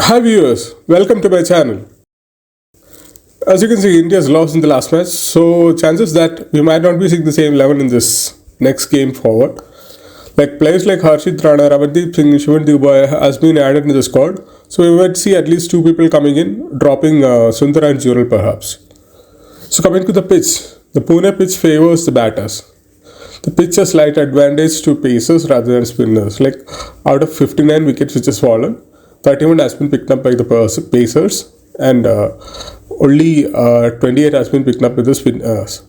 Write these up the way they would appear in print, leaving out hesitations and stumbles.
Hi viewers, welcome to my channel. As you can see, India has lost in the last match, so chances that we might not be seeing the same 11 in this next game forward. Like players like Harshit Rana, Ramandeep Singh, Shivan Dubey has been added in the squad, so we might see at least two people coming in, dropping Sundar and Jural perhaps. So coming to the pitch, the Pune pitch favors the batters. The pitch has slight advantage to pacers rather than spinners. Like out of 59 wickets which has fallen, 31 has been picked up by the pacers and only 28 has been picked up by the spinners.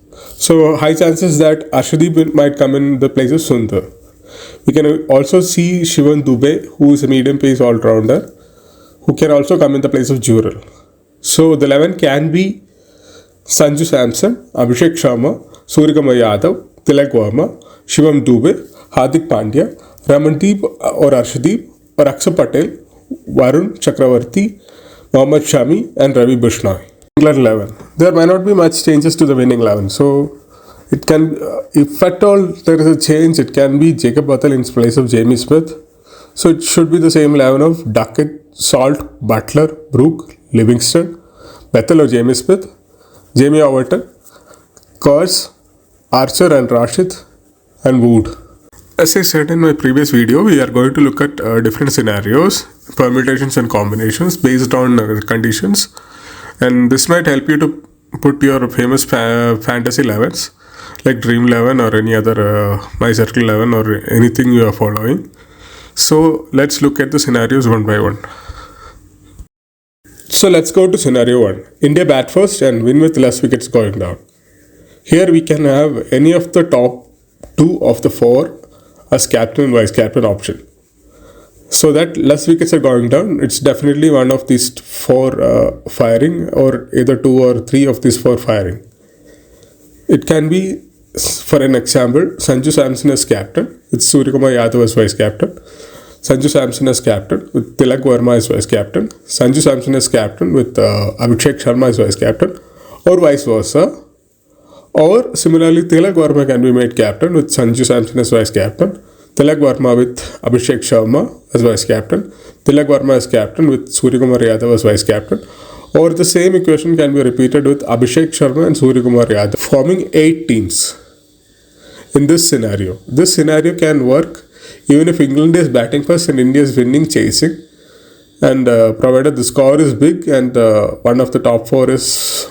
So high chances that Arshdeep might come in the place of Sundar. We can also see Shivan Dubey, who is a medium pace all-rounder, who can also come in the place of Jural. So the 11 can be Sanju Samson, Abhishek Sharma, Suryakumar Yadav, Tilak Verma, Shivam Dubey, Hardik Pandya, Ramandeep or Arshdeep or Akshar Patel, Varun Chakravarti, Mohammad Shami and Ravi Bishnoi. England 11. There might not be much changes to the winning 11. So it can, if at all there is a change, it can be Jacob Buttle in place of Jamie Smith. So it should be the same 11 of Duckett, Salt, Butler, Brook, Livingston, Bethel or Jamie Smith, Jamie Overton, Kurz, Archer and Rashid and Wood. As I said in my previous video, we are going to look at different scenarios, permutations and combinations based on conditions, and this might help you to put your famous fantasy 11s like Dream 11 or any other My Circle 11 or anything you are following. So let's look at the scenarios one by one. So let's go to scenario 1. India bat first and win with less wickets going down. Here we can have any of the top 2 of the 4 as captain and vice captain option. So that less wickets are going down, it's definitely one of these 4 firing or either 2 or 3 of these 4 firing. It can be, for an example, Sanju Samson as captain with Suryakumar Yadav as vice captain, Sanju Samson as captain with Tilak Verma as vice captain, Sanju Samson as captain with Abhishek Sharma as vice captain, or vice versa. Or similarly, Tilak Verma can be made captain with Sanju Samson as vice captain, Tilak Verma with Abhishek Sharma as vice captain, Tilak Verma as captain with Suryakumar Yadav as vice captain. Or the same equation can be repeated with Abhishek Sharma and Suryakumar Yadav, forming 8 teams. In this scenario can work even if England is batting first and India is winning chasing, and provided the score is big and one of the top 4 is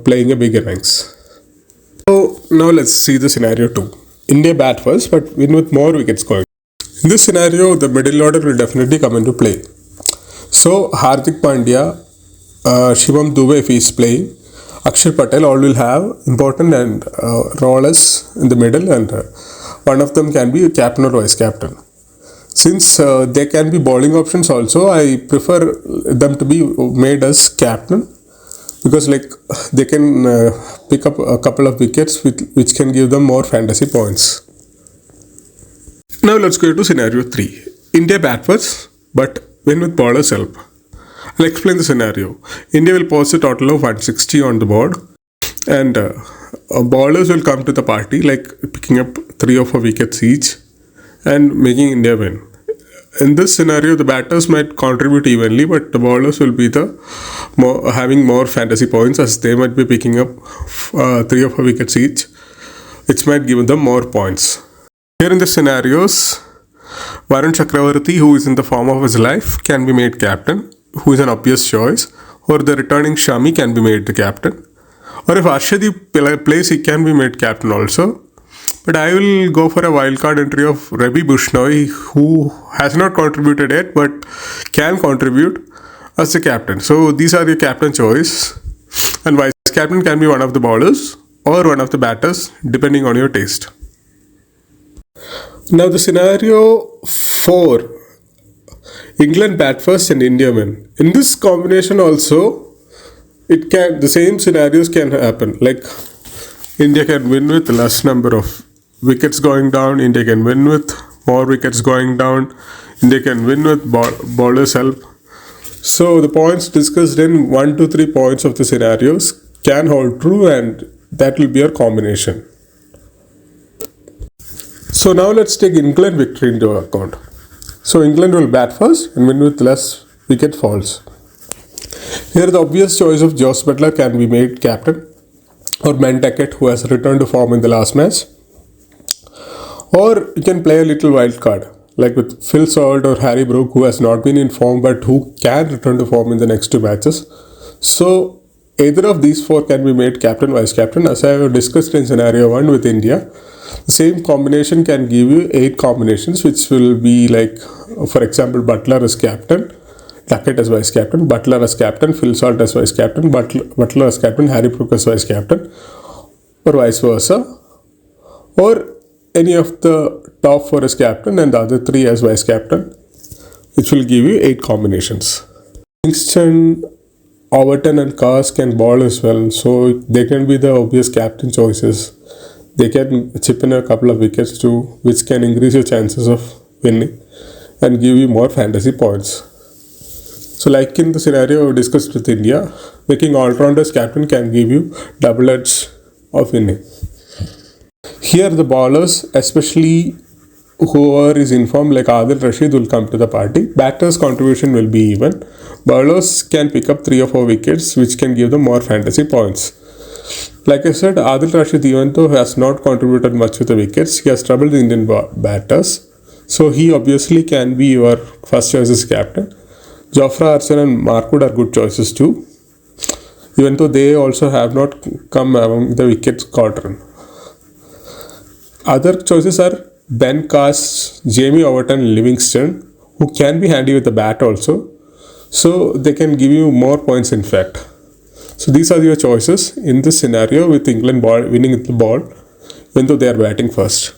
playing a big innings. So now let's see the scenario 2. India bat first but win with more wickets going. In this scenario, the middle order will definitely come into play. So Hardik Pandya, Shivam Dubey if he is playing, Akshar Patel all will have important and rollers in the middle, and one of them can be a captain or vice captain. Since there can be bowling options also, I prefer them to be made as captain, because like they can pick up a couple of wickets which can give them more fantasy points. Now let's go to scenario 3. India bat first but win with bowler's help. I'll explain the scenario. India will post a total of 160 on the board, and bowlers will come to the party, like picking up 3 or 4 wickets each and making India win. In this scenario, the batters might contribute evenly, but the bowlers will be having more fantasy points, as they might be picking up 3 or 4 wickets each, which might give them more points. Here in the scenarios, Varun Chakravarti, who is in the form of his life, can be made captain, who is an obvious choice, or the returning Shami can be made the captain. Or if Arshdeep plays, he can be made captain also. But I will go for a wildcard entry of Ravi Bishnoi, who has not contributed yet but can contribute as the captain. So these are your captain choice, and vice captain can be one of the bowlers or one of the batters depending on your taste. Now the scenario 4, England bat first and India win. In this combination also, the same scenarios can happen. Like India can win with less number of wickets going down, India can win with more wickets going down, India can win with bowlers help. So the points discussed in 1 to 3 points of the scenarios can hold true, and that will be your combination. So now let's take England victory into account. So England will bat first and win with less wicket falls. Here the obvious choice of Joss Butler can be made captain, or Nantucket, who has returned to form in the last match. Or you can play a little wild card, like with Phil Salt or Harry Brook, who has not been in form but who can return to form in the next two matches. So either of these four can be made captain, vice captain. As I have discussed in scenario 1 with India, the same combination can give you 8 combinations, which will be like, for example, Butler as captain, Duckett as vice captain, Butler as captain, Phil Salt as vice captain, Butler as captain, Harry Brook as vice captain, or vice versa. Or any of the top 4 as captain and the other 3 as vice captain, which will give you 8 combinations. Kingston, Overton and Cars can bowl as well, so they can be the obvious captain choices. They can chip in a couple of wickets too, which can increase your chances of winning and give you more fantasy points. So like in the scenario discussed with India, making all-rounders captain can give you double edge of winning. Here the bowlers, especially whoever is informed like Adil Rashid, will come to the party. Batters' contribution will be even. Bowlers can pick up 3 or 4 wickets, which can give them more fantasy points. Like I said, Adil Rashid, even though has not contributed much with the wickets, he has troubled the Indian batters. So he obviously can be your first choice as captain. Jofra Archer and Markwood are good choices too, even though they also have not come among the wicket squadron. Other choices are Ben Cast, Jamie Overton and Livingston, who can be handy with the bat also. So they can give you more points in fact. So these are your choices in this scenario with England winning the ball, even though they are batting first.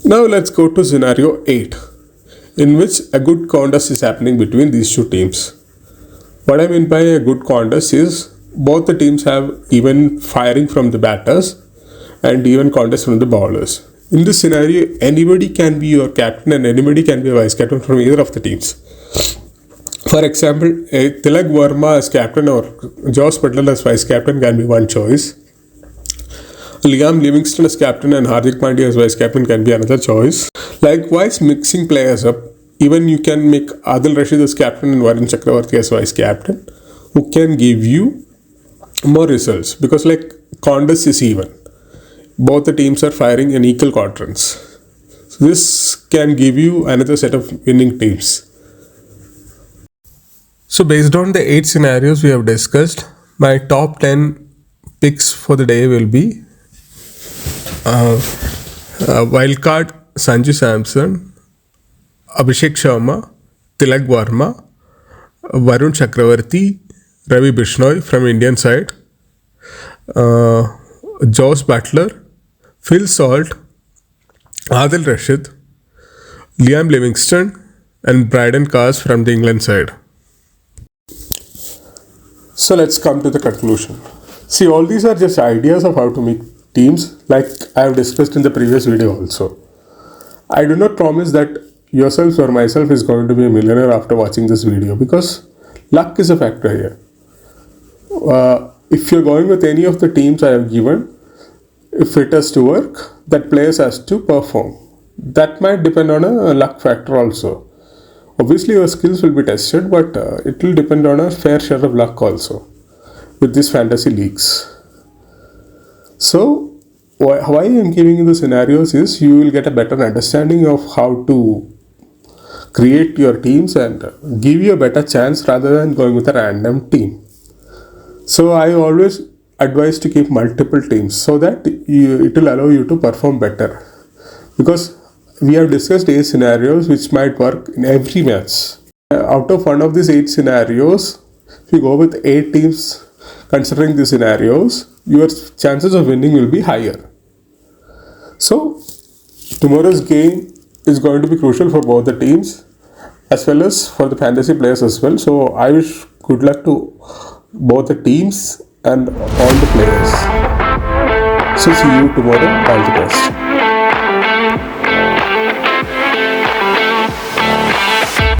Now let's go to scenario 8, in which a good contest is happening between these two teams. What I mean by a good contest is both the teams have even firing from the batters and even contest from the bowlers. In this scenario, anybody can be your captain and anybody can be a vice captain from either of the teams. For example, Tilak Verma as captain or Joss Butler as vice captain can be one choice. Liam Livingstone as captain and Hardik Pandya as vice captain can be another choice. Likewise, mixing players up, even you can make Adil Rashid as captain and Varun Chakravarti as vice captain, who can give you more results because like contest is even. Both the teams are firing in equal quadrants. So this can give you another set of winning teams. So based on the 8 scenarios we have discussed, my top 10 picks for the day will be wildcard Sanju Samson, Abhishek Sharma, Tilak Verma, Varun Chakravarti, Ravi Bishnoi from Indian side, Joss Butler, Phil Salt, Adil Rashid, Liam Livingstone and Brydon Cars from the England side. So let's come to the conclusion. See, all these are just ideas of how to make teams like I have discussed in the previous video also. I do not promise that yourself or myself is going to be a millionaire after watching this video because luck is a factor here. If you're going with any of the teams I have given, if it has to work, that players has to perform. That might depend on a luck factor also. Obviously your skills will be tested, but it will depend on a fair share of luck also with these fantasy leagues. So why I am giving you the scenarios is you will get a better understanding of how to create your teams and give you a better chance rather than going with a random team. So I always advise to keep multiple teams so that it will allow you to perform better, because we have discussed 8 scenarios which might work in every match. Out of one of these 8 scenarios, if you go with 8 teams considering the scenarios, your chances of winning will be higher. So tomorrow's game is going to be crucial for both the teams as well as for the fantasy players as well. So I wish good luck to both the teams and all the players. So see you tomorrow. All the best.